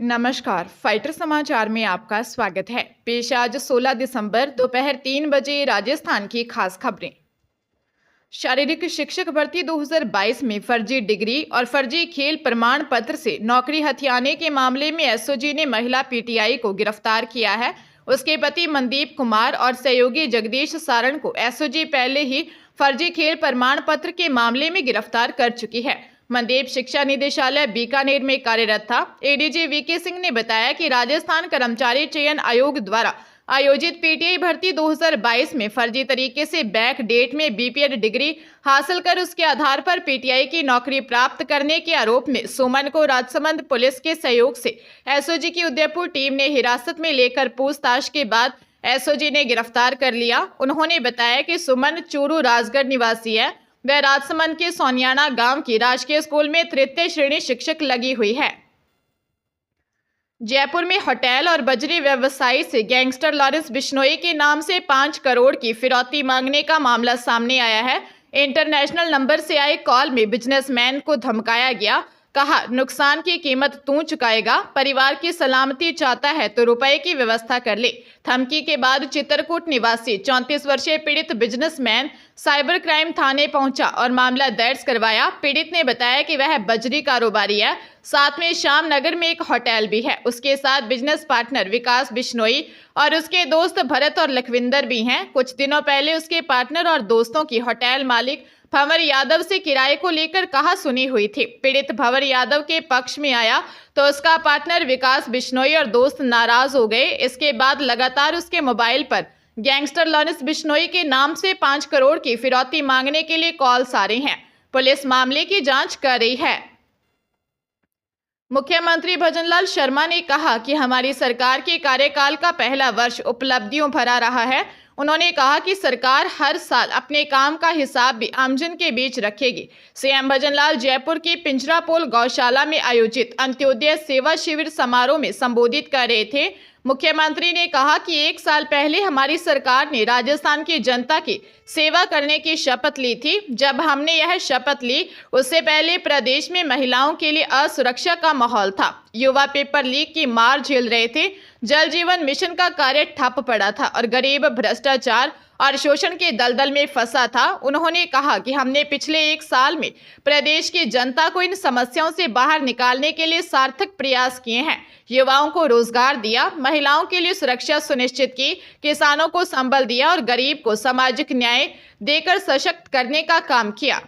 नमस्कार, फाइटर समाचार में आपका स्वागत है। पेश आज 16 दिसंबर दोपहर 3 बजे राजस्थान की खास खबरें। शारीरिक शिक्षक भर्ती 2022 में फर्जी डिग्री और फर्जी खेल प्रमाण पत्र से नौकरी हथियाने के मामले में एसओजी ने महिला पीटीआई को गिरफ्तार किया है। उसके पति मनदीप कुमार और सहयोगी जगदीश सारण को एसओजी पहले ही फर्जी खेल प्रमाण पत्र के मामले में गिरफ्तार कर चुकी है। मनदीप शिक्षा निदेशालय बीकानेर में कार्यरत था। एडीजी वीके सिंह ने बताया कि राजस्थान कर्मचारी चयन आयोग द्वारा आयोजित पीटीआई भर्ती 2022 में फर्जी तरीके से बैक डेट में बीपीएड डिग्री हासिल कर उसके आधार पर पीटीआई की नौकरी प्राप्त करने के आरोप में सुमन को राजसमंद पुलिस के सहयोग से एसओजी की उदयपुर टीम ने हिरासत में लेकर पूछताछ के बाद एसओजी ने गिरफ्तार कर लिया। उन्होंने बताया कि सुमन चूरू राजगढ़ निवासी है। वह राजसमंद के सोनियाना गांव की राजकीय स्कूल में तृतीय श्रेणी शिक्षक लगी हुई है। जयपुर में होटल और बजरी व्यवसायी से गैंगस्टर लॉरेंस बिश्नोई के नाम से 5 करोड़ की फिरौती मांगने का मामला सामने आया है। इंटरनेशनल नंबर से आए कॉल में बिजनेसमैन को धमकाया गया। कहा, नुकसान की कीमत तू चुकाएगा, परिवार की सलामती चाहता है तो रुपए की व्यवस्था कर ले। धमकी के बाद चित्रकूट निवासी 34 वर्षीय पीड़ित बिजनेसमैन साइबर क्राइम थाने पहुंचा और मामला दर्ज करवाया। पीड़ित ने बताया कि वह बजरी कारोबारी है, साथ में श्याम नगर में एक होटल भी है। उसके साथ बिजनेस पार्टनर विकास बिश्नोई और उसके दोस्त भरत और लखविंदर भी हैं। कुछ दिनों पहले उसके पार्टनर और दोस्तों की होटल मालिक भंवर यादव से किराए को लेकर कहा सुनी हुई थी। पीड़ित भंवर यादव के पक्ष में आया तो उसका पार्टनर विकास बिश्नोई और दोस्त नाराज हो गए। इसके बाद लगातार उसके मोबाइल पर गैंगस्टर लॉरेंस बिश्नोई के नाम से 5 करोड़ की फिरौती मांगने के लिए कॉल्स आ रही हैं। पुलिस मामले की जांच कर रही है। मुख्यमंत्री भजनलाल शर्मा ने कहा कि हमारी सरकार के कार्यकाल का पहला वर्ष उपलब्धियों भरा रहा है। उन्होंने कहा कि सरकार हर साल अपने काम का हिसाब भी आमजन के बीच रखेगी। सीएम भजनलाल जयपुर की पिंजरापोल गौशाला में आयोजित अंत्योदय सेवा शिविर समारोह में संबोधित कर रहे थे। मुख्यमंत्री ने कहा कि 1 साल पहले हमारी सरकार ने राजस्थान की जनता की सेवा करने की शपथ ली थी। जब हमने यह शपथ ली उससे पहले प्रदेश में महिलाओं के लिए असुरक्षा का माहौल था। युवा पेपर लीक की मार झेल रहे थे। जल जीवन मिशन का कार्य ठप पड़ा था और गरीब भ्रष्टाचार और शोषण के दलदल में फंसा था। उन्होंने कहा कि हमने पिछले 1 साल में प्रदेश की जनता को इन समस्याओं से बाहर निकालने के लिए सार्थक प्रयास किए हैं। युवाओं को रोजगार दिया, महिलाओं के लिए सुरक्षा सुनिश्चित की, किसानों को संबल दिया और गरीब को सामाजिक न्याय देकर सशक्त करने का काम किया।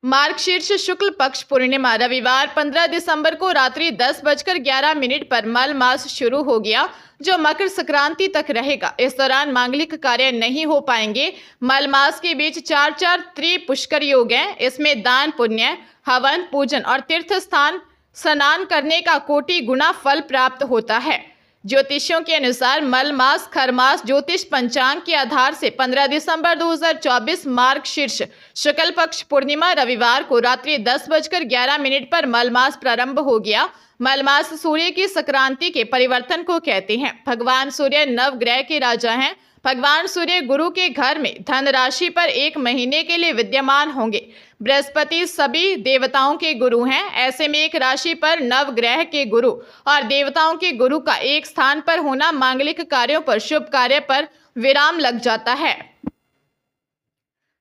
मार्गशीर्ष शुक्ल पक्ष पूर्णिमा रविवार 15 दिसंबर को रात्रि 10:11 पर मल मास शुरू हो गया, जो मकर संक्रांति तक रहेगा। इस दौरान मांगलिक कार्य नहीं हो पाएंगे। मल मास के बीच 4 त्रिपुष्कर योग हैं। इसमें दान पुण्य, हवन, पूजन और तीर्थ स्थान स्नान करने का कोटि गुना फल प्राप्त होता है। ज्योतिषियों के अनुसार मल मास खरमास ज्योतिष पंचांग के आधार से 15 दिसंबर 2024 मार्गशीर्ष शुक्ल पक्ष पूर्णिमा रविवार को रात्रि 10:11 पर मल मास प्रारंभ हो गया। मल मास सूर्य की संक्रांति के परिवर्तन को कहते हैं। भगवान सूर्य नवग्रह के राजा हैं। भगवान सूर्य गुरु के घर में धन राशि पर 1 महीने के लिए विद्यमान होंगे। बृहस्पति सभी देवताओं के गुरु हैं। ऐसे में एक राशि पर नवग्रह के गुरु और देवताओं के गुरु का एक स्थान पर होना मांगलिक कार्यों पर शुभ कार्य पर विराम लग जाता है।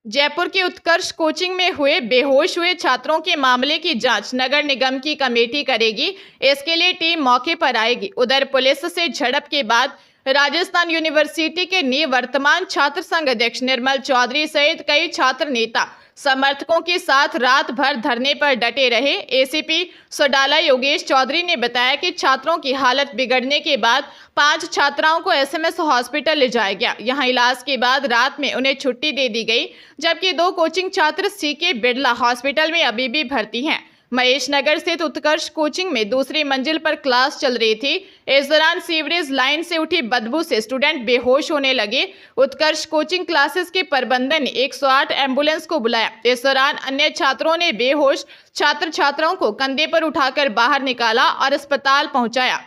जयपुर के उत्कर्ष कोचिंग में हुए बेहोश हुए छात्रों के मामले की जांच नगर निगम की कमेटी करेगी। इसके लिए टीम मौके पर आएगी। उधर पुलिस से झड़प के बाद राजस्थान यूनिवर्सिटी के निवर्तमान छात्र संघ अध्यक्ष निर्मल चौधरी सहित कई छात्र नेता समर्थकों के साथ रात भर धरने पर डटे रहे। एसीपी सोडाला योगेश चौधरी ने बताया कि छात्रों की हालत बिगड़ने के बाद 5 छात्राओं को एसएमएस हॉस्पिटल ले जाया गया। यहां इलाज के बाद रात में उन्हें छुट्टी दे दी गई, जबकि 2 कोचिंग छात्र सीके बिड़ला हॉस्पिटल में अभी भी भर्ती हैं। महेश नगर स्थित उत्कर्ष कोचिंग में दूसरी मंजिल पर क्लास चल रही थी। इस दौरान सीवरेज लाइन से उठी बदबू से स्टूडेंट बेहोश होने लगे। उत्कर्ष कोचिंग क्लासेस के प्रबंधन ने 108 एम्बुलेंस को बुलाया। इस दौरान अन्य छात्रों ने बेहोश छात्र छात्राओं को कंधे पर उठाकर बाहर निकाला और अस्पताल पहुंचाया।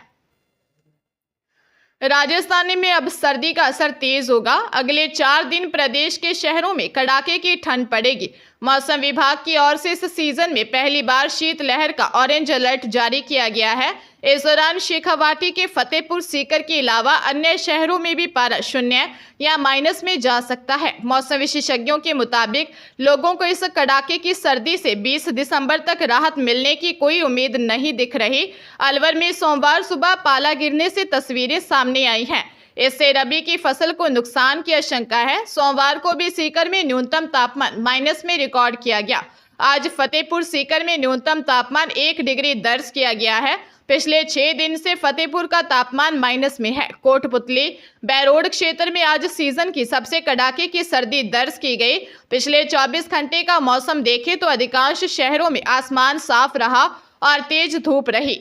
राजस्थान में अब सर्दी का असर तेज होगा। अगले 4 दिन प्रदेश के शहरों में कड़ाके की ठंड पड़ेगी। मौसम विभाग की ओर से इस सीजन में पहली बार शीतलहर का ऑरेंज अलर्ट जारी किया गया है। इस दौरान शेखावाटी के फतेहपुर सीकर के अलावा अन्य शहरों में भी पारा शून्य या माइनस में जा सकता है। मौसम विशेषज्ञों के मुताबिक लोगों को इस कड़ाके की सर्दी से 20 दिसंबर तक राहत मिलने की कोई उम्मीद नहीं दिख रही। अलवर में सोमवार सुबह पाला गिरने से तस्वीरें सामने आई हैं। इससे रबी की फसल को नुकसान की आशंका है। सोमवार को भी सीकर में न्यूनतम तापमान माइनस में रिकॉर्ड किया गया। आज फतेहपुर सीकर में न्यूनतम तापमान 1 डिग्री दर्ज किया गया है। पिछले 6 दिन से फतेहपुर का तापमान माइनस में है। कोटपुतली बैरोड क्षेत्र में आज सीजन की सबसे कड़ाके की सर्दी दर्ज की गई। पिछले 24 घंटे का मौसम देखें तो अधिकांश शहरों में आसमान साफ रहा और तेज धूप रही।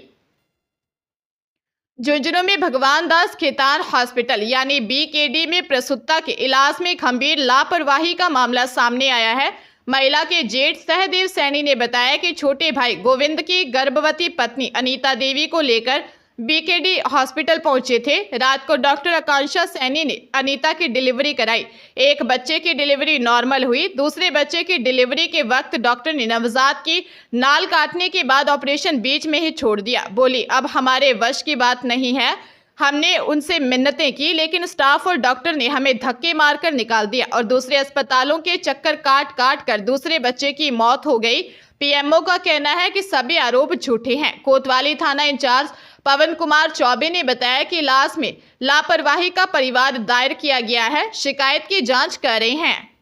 झुंझुनू में भगवान दास खेतान हॉस्पिटल यानी BKD में प्रसूता के इलाज में गंभीर लापरवाही का मामला सामने आया है। महिला के जेठ सहदेव सैनी ने बताया कि छोटे भाई गोविंद की गर्भवती पत्नी अनीता देवी को लेकर BKD हॉस्पिटल पहुंचे थे। रात को डॉक्टर आकांक्षा सैनी ने अनीता की डिलीवरी कराई। एक बच्चे की डिलीवरी नॉर्मल हुई। दूसरे बच्चे की डिलीवरी के वक्त डॉक्टर ने नवजात की नाल काटने के बाद ऑपरेशन बीच में ही छोड़ दिया। बोली, अब हमारे वश की बात नहीं है। हमने उनसे मिन्नतें की, लेकिन स्टाफ और डॉक्टर ने हमें धक्के मारकर निकाल दिया और दूसरे अस्पतालों के चक्कर काट कर दूसरे बच्चे की मौत हो गई। PMO का कहना है कि सभी आरोप झूठे हैं। कोतवाली थाना इंचार्ज पवन कुमार चौबे ने बताया कि इलाज में लापरवाही का परिवाद दायर किया गया है। शिकायत की जांच कर रहे हैं।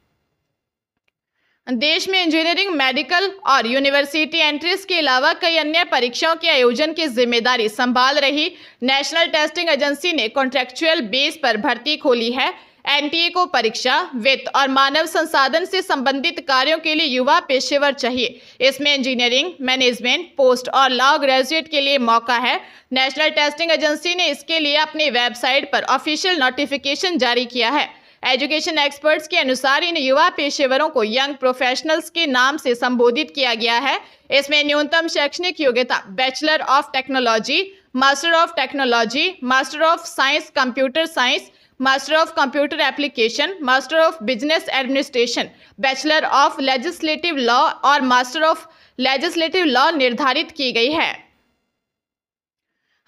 देश में इंजीनियरिंग, मेडिकल और यूनिवर्सिटी एंट्रेंस के अलावा कई अन्य परीक्षाओं के आयोजन की जिम्मेदारी संभाल रही नेशनल टेस्टिंग एजेंसी ने कॉन्ट्रेक्चुअल बेस पर भर्ती खोली है। NTA को परीक्षा, वित्त और मानव संसाधन से संबंधित कार्यों के लिए युवा पेशेवर चाहिए। इसमें इंजीनियरिंग, मैनेजमेंट, पोस्ट और लॉ ग्रेजुएट के लिए मौका है। नेशनल टेस्टिंग एजेंसी ने इसके लिए अपनी वेबसाइट पर ऑफिशियल नोटिफिकेशन जारी किया है। एजुकेशन एक्सपर्ट्स के अनुसार इन युवा पेशेवरों को यंग प्रोफेशनल्स के नाम से संबोधित किया गया है। इसमें न्यूनतम शैक्षणिक योग्यता bachelor of technology, master of technology, master of science computer science, master of computer application, master of business administration, bachelor of legislative law और मास्टर ऑफ लेजिस्लेटिव लॉ निर्धारित की गई है।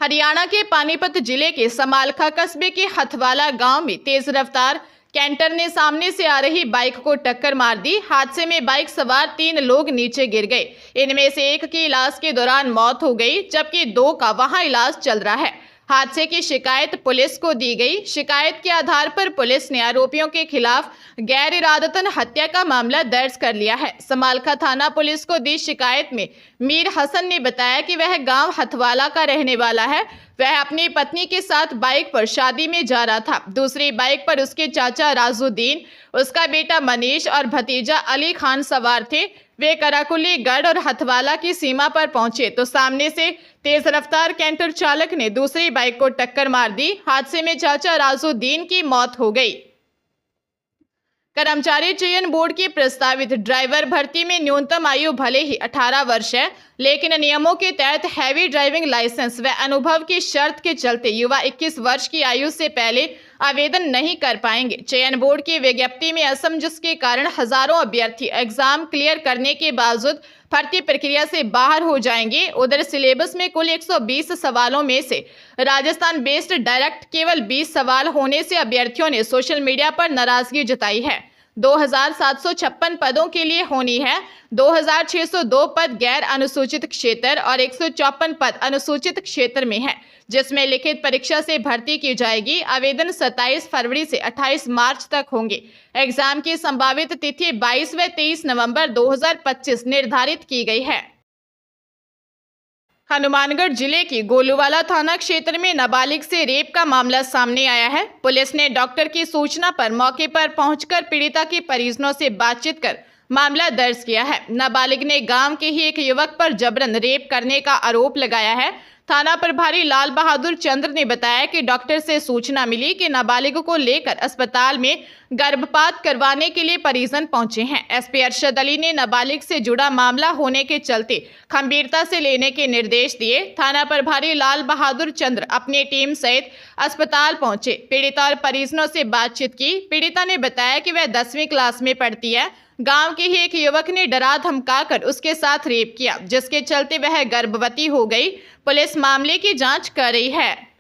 हरियाणा के पानीपत जिले के समालखा कस्बे के हथवाला गांव में तेज रफ्तार कैंटर ने सामने से आ रही बाइक को टक्कर मार दी। हादसे में बाइक सवार 3 लोग नीचे गिर गए। इनमें से एक की इलाज के दौरान मौत हो गई, जबकि 2 का वहां इलाज चल रहा है। हादसे की शिकायत पुलिस को दी गई। शिकायत के आधार पर पुलिस ने आरोपियों के खिलाफ गैर इरादतन हत्या का मामला दर्ज कर लिया है। समालखा थाना पुलिस को दी शिकायत में मीर हसन ने बताया कि वह गांव हथवाला का रहने वाला है। वह अपनी पत्नी के साथ बाइक पर शादी में जा रहा था। दूसरी बाइक पर उसके चाचा राजुद्दीन, उसका बेटा मनीष और भतीजा अली खान सवार थे। वे कराकुली गढ़ और हथवाला की सीमा पर पहुंचे तो सामने से तेज रफ्तार कैंटर चालक ने दूसरी बाइक को टक्कर मार दी। हादसे में चाचा राजुद्दीन की मौत हो गई। कर्मचारी चयन बोर्ड की प्रस्तावित ड्राइवर भर्ती में न्यूनतम आयु भले ही 18 वर्ष है, लेकिन नियमों के तहत हैवी ड्राइविंग लाइसेंस व अनुभव की शर्त के चलते युवा 21 वर्ष की आयु से पहले आवेदन नहीं कर पाएंगे। चयन बोर्ड की विज्ञप्ति में असमंजस के कारण हजारों अभ्यर्थी एग्जाम क्लियर करने के बावजूद भर्ती प्रक्रिया से बाहर हो जाएंगे। उधर सिलेबस में कुल 120 सवालों में से राजस्थान बेस्ड डायरेक्ट केवल 20 सवाल होने से अभ्यर्थियों ने सोशल मीडिया पर नाराजगी जताई है। 2756 पदों के लिए होनी है। 2602 पद गैर अनुसूचित क्षेत्र और 154 पद अनुसूचित क्षेत्र में है, जिसमें लिखित परीक्षा से भर्ती की जाएगी। आवेदन 27 फरवरी से 28 मार्च तक होंगे। एग्जाम की संभावित तिथि 22 व 23 नवंबर 2025 निर्धारित की गई है। हनुमानगढ़ जिले की गोलूवाला थाना क्षेत्र में नाबालिग से रेप का मामला सामने आया है। पुलिस ने डॉक्टर की सूचना पर मौके पर पहुंचकर पीड़िता के परिजनों से बातचीत कर मामला दर्ज किया है। नाबालिग ने गांव के ही एक युवक पर जबरन रेप करने का आरोप लगाया है। थाना प्रभारी लाल बहादुर चंद्र ने बताया कि डॉक्टर से सूचना मिली कि नाबालिग को लेकर अस्पताल में गर्भपात करवाने के लिए परिजन पहुंचे हैं। एसपी अरशद अली ने नाबालिग से जुड़ा मामला होने के चलते गंभीरता से लेने के निर्देश दिए। थाना प्रभारी लाल बहादुर चंद्र अपनी टीम सहित अस्पताल पहुंचे, पीड़िता और परिजनों से बातचीत की। पीड़िता ने बताया कि वह 10वीं क्लास में पढ़ती है। गांव के ही एक युवक ने डरा धमकाकर उसके साथ रेप किया, जिसके चलते वह गर्भवती हो गई। पुलिस मामले की जांच कर रही है।